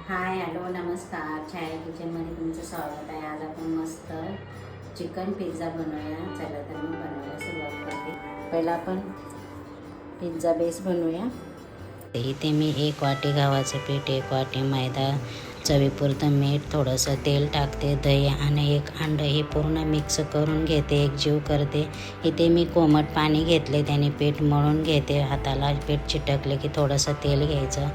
Hi hello नमस्कार, छाया किचनमध्ये तुमचं स्वागत आहे। आज आपण मस्त चिकन पिझ्झा बनवूया। चला तर मी बनवायला सुरुवात करते। पहिला आपण पिझ्झा बेस बनवूया। इथे मी 1 वाटी गव्हाचं पीठ, 1 वाटी मैदा, चवीपुरतं मीठ, थोडंसं तेल टाकते, दही आणि 1 अंड हे पूर्ण मिक्स करून घेते, एकजीव करते। इथे मी कोमट पाणी घेतले, त्याने पीठ मळून घेते। हाताला पीठ चिटकले की थोडंसं तेल घ्यायचं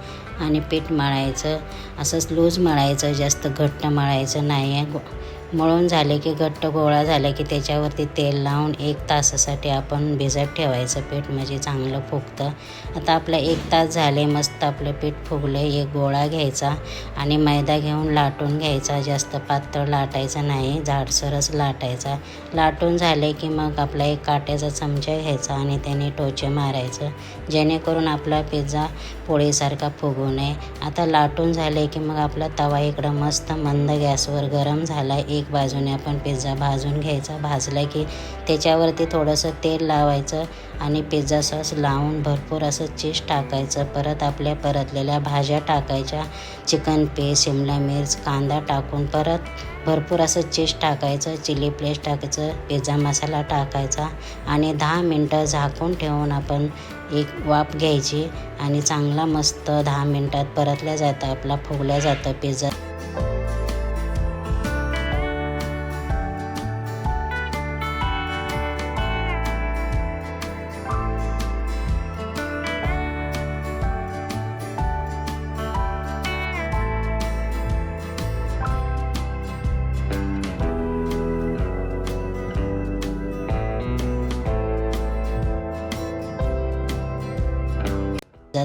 आणि पीठ मळायचं। असंच लूज मळायचं, जास्त घट्ट मळायचं नाही आहे। मळून झाले की घट्ट गोळा झाला की त्याच्यावरती तेल लावून 1 तासासाठी आपण भिजत ठेवायचं पीठ, म्हणजे चांगलं फुगतं। आता आपलं 1 तास झाले, मस्त आपलं पीठ फुगलं। एक गोळा घ्यायचा आणि मैदा घेऊन लाटून घ्यायचा। जास्त पातळ लाटायचं नाही, जाडसरच लाटायचा। लाटून झाले की मग आपला एक काट्याचा चमचा घ्यायचा आणि त्याने टोचे मारायचं, जेणेकरून आपला पिझ्झा पोळीसारखा फुगू नये। आता लाटून झाले की मग आपला तवा इकडं मस्त मंद गॅसवर गरम झाला। एक बाजूने आपण पिझ्झा भाजून घ्यायचा। भाजला की त्याच्यावरती थोडंसं तेल लावायचं आणि पिझ्झा सॉस लावून भरपूर असं चीज टाकायचं। परत आपल्या परतलेल्या भाज्या टाकायच्या, चिकन पेस्ट, शिमला मिर्च, कांदा टाकून परत भरपूर असं चीज टाकायचं, चिली फ्लेक्स टाकायचं, पिझ्झा मसाला टाकायचा आणि 10 मिनटं झाकून ठेवून आपण एक वाफ घ्यायची आणि चांगला मस्त 10 मिनटात परतल्या जातं, आपला फुगल्या जातं पिझ्झा।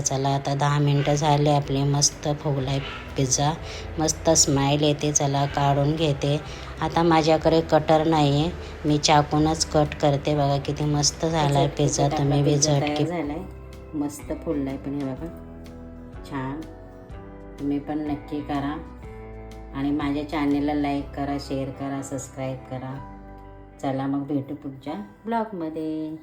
चला आता 10 मिनटं झाले, आपले मस्त फुगलाय पिझ्झा, मस्त स्माईल येते। चला काढून घेते। आता माझ्याकडे कटर नाही आहे, मी चाकूनच कट करते। बघा किती मस्त झालाय पिझ्झा, तुम्ही बी झटके झालाय, मस्त फुललाय पण हे बघा छान। तुम्ही पण नक्की करा आणि माझ्या चॅनेलला लाईक करा, शेअर करा, सबस्क्राईब करा। चला मग भेटू पुढच्या ब्लॉगमध्ये।